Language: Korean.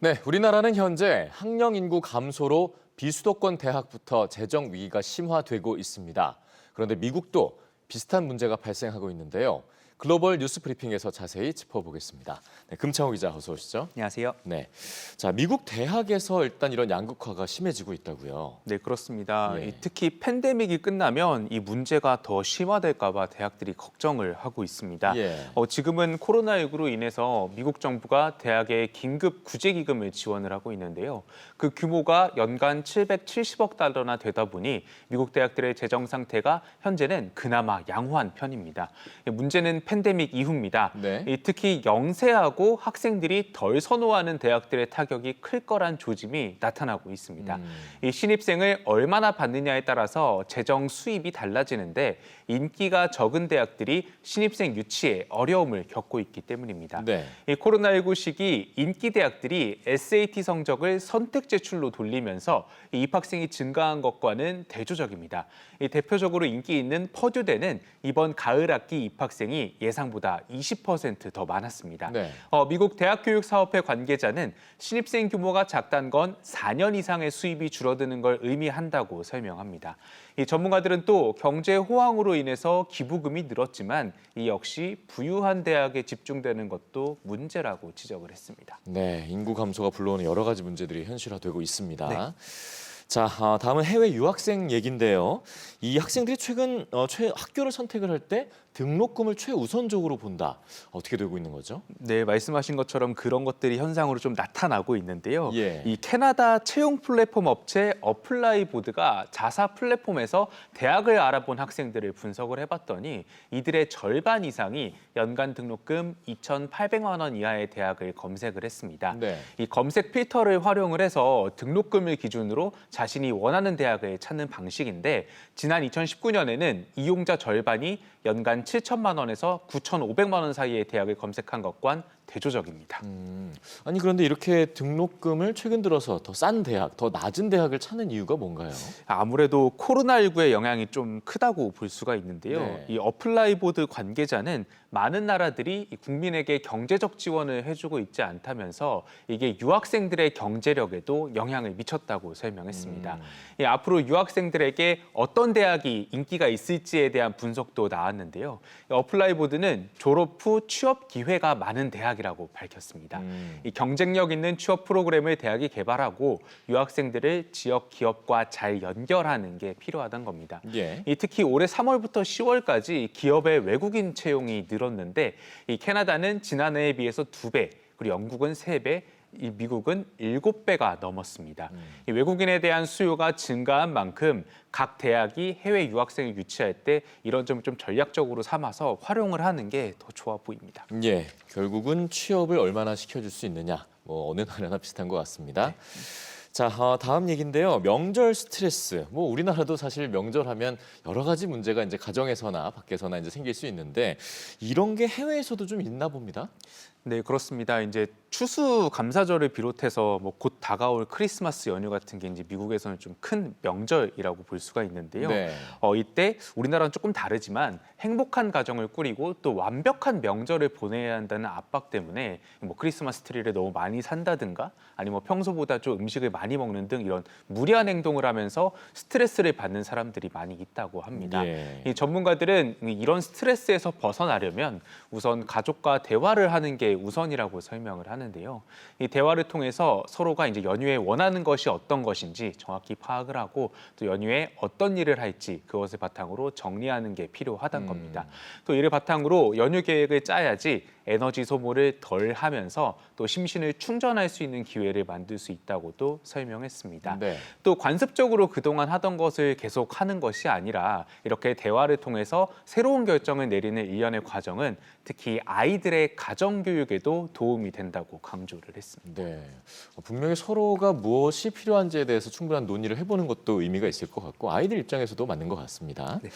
네, 우리나라는 현재 학령 인구 감소로 비수도권 대학부터 재정 위기가 심화되고 있습니다. 그런데 미국도 비슷한 문제가 발생하고 있는데요. 글로벌 뉴스 브리핑에서 자세히 짚어보겠습니다. 네, 금창호 기자 어서 오시죠. 안녕하세요. 네, 자 미국 대학에서 일단 이런 양극화가 심해지고 있다고요. 네, 그렇습니다. 예. 특히 팬데믹이 끝나면 이 문제가 더 심화될까 봐 대학들이 걱정을 하고 있습니다. 예. 지금은 코로나19로 인해서 미국 정부가 대학에 긴급 구제기금을 지원을 하고 있는데요. 그 규모가 연간 770억 달러나 되다 보니 미국 대학들의 재정 상태가 현재는 그나마 양호한 편입니다. 문제는 팬데믹 이후입니다. 네. 특히 영세하고 학생들이 덜 선호하는 대학들의 타격이 클 거란 조짐이 나타나고 있습니다. 이 신입생을 얼마나 받느냐에 따라서 재정 수입이 달라지는데 인기가 적은 대학들이 신입생 유치에 어려움을 겪고 있기 때문입니다. 네. 이 코로나19 시기 인기 대학들이 SAT 성적을 선택 제출로 돌리면서 이 입학생이 증가한 것과는 대조적입니다. 대표적으로 인기 있는 퍼듀대는 이번 가을 학기 입학생이 예상보다 20% 더 많았습니다. 네. 미국 대학교육사업회 관계자는 신입생 규모가 작다는 건 4년 이상의 수입이 줄어드는 걸 의미한다고 설명합니다. 이 전문가들은 또 경제 호황으로 인해서 기부금이 늘었지만 이 역시 부유한 대학에 집중되는 것도 문제라고 지적을 했습니다. 네, 인구 감소가 불러오는 여러 가지 문제들이 현실화되고 있습니다. 네. 자, 다음은 해외 유학생 얘기인데요. 이 학생들이 최근 학교를 선택을 할 때 등록금을 최우선적으로 본다. 어떻게 되고 있는 거죠? 네, 말씀하신 것처럼 그런 것들이 현상으로 좀 나타나고 있는데요. 예. 이 캐나다 채용 플랫폼 업체 어플라이보드가 자사 플랫폼에서 대학을 알아본 학생들을 분석을 해봤더니 이들의 절반 이상이 연간 등록금 2,800만 원 이하의 대학을 검색을 했습니다. 네. 이 검색 필터를 활용을 해서 등록금을 기준으로 자신이 원하는 대학을 찾는 방식인데 지난 2019년에는 이용자 절반이 연간 7천만 원에서 9,500만 원 사이의 대학을 검색한 것과는 대조적입니다. 아니 그런데 이렇게 등록금을 최근 들어서 더 싼 대학, 더 낮은 대학을 찾는 이유가 뭔가요? 아무래도 코로나19의 영향이 좀 크다고 볼 수가 있는데요. 네. 이 어플라이보드 관계자는 많은 나라들이 국민에게 경제적 지원을 해주고 있지 않다면서 이게 유학생들의 경제력에도 영향을 미쳤다고 설명했습니다. 앞으로 유학생들에게 어떤 대학이 인기가 있을지에 대한 분석도 나왔는데요. 어플라이보드는 졸업 후 취업 기회가 많은 대학이라고 밝혔습니다. 이 경쟁력 있는 취업 프로그램을 대학이 개발하고 유학생들을 지역 기업과 잘 연결하는 게 필요하다는 겁니다. 예. 특히 올해 3월부터 10월까지 기업의 외국인 채용이 늘었는데 이 캐나다는 지난해에 비해서 2배, 그리고 영국은 3배, 이 미국은 7배가 넘었습니다. 이 외국인에 대한 수요가 증가한 만큼 각 대학이 해외 유학생을 유치할 때 이런 점을 좀 전략적으로 삼아서 활용을 하는 게 더 좋아 보입니다. 예, 결국은 취업을 얼마나 시켜줄 수 있느냐, 뭐 어느 나라나 비슷한 것 같습니다. 네. 자, 다음 얘기인데요. 명절 스트레스. 뭐 우리나라도 사실 명절하면 여러 가지 문제가 이제 가정에서나 밖에서나 이제 생길 수 있는데 이런 게 해외에서도 좀 있나 봅니다. 네, 그렇습니다. 이제 추수감사절을 비롯해서 뭐 곧 다가올 크리스마스 연휴 같은 게 이제 미국에서는 좀 큰 명절이라고 볼 수가 있는데요. 네. 이때 우리나라는 조금 다르지만 행복한 가정을 꾸리고 또 완벽한 명절을 보내야 한다는 압박 때문에 뭐 크리스마스 트리를 너무 많이 산다든가 아니면 뭐 평소보다 좀 음식을 많이 먹는 등 이런 무리한 행동을 하면서 스트레스를 받는 사람들이 많이 있다고 합니다. 예. 이 전문가들은 이런 스트레스에서 벗어나려면 우선 가족과 대화를 하는 게 우선이라고 설명을 하는데요. 이 대화를 통해서 서로가 이제 연휴에 원하는 것이 어떤 것인지 정확히 파악을 하고 또 연휴에 어떤 일을 할지 그것을 바탕으로 정리하는 게 필요하다는 겁니다. 또 이를 바탕으로 연휴 계획을 짜야지 에너지 소모를 덜 하면서 또 심신을 충전할 수 있는 기회를 만들 수 있다고도 설명했습니다. 네. 또 관습적으로 그동안 하던 것을 계속 하는 것이 아니라 이렇게 대화를 통해서 새로운 결정을 내리는 일련의 과정은 특히 아이들의 가정교육에도 도움이 된다고 강조를 했습니다. 네. 분명히 서로가 무엇이 필요한지에 대해서 충분한 논의를 해보는 것도 의미가 있을 것 같고 아이들 입장에서도 맞는 것 같습니다. 네.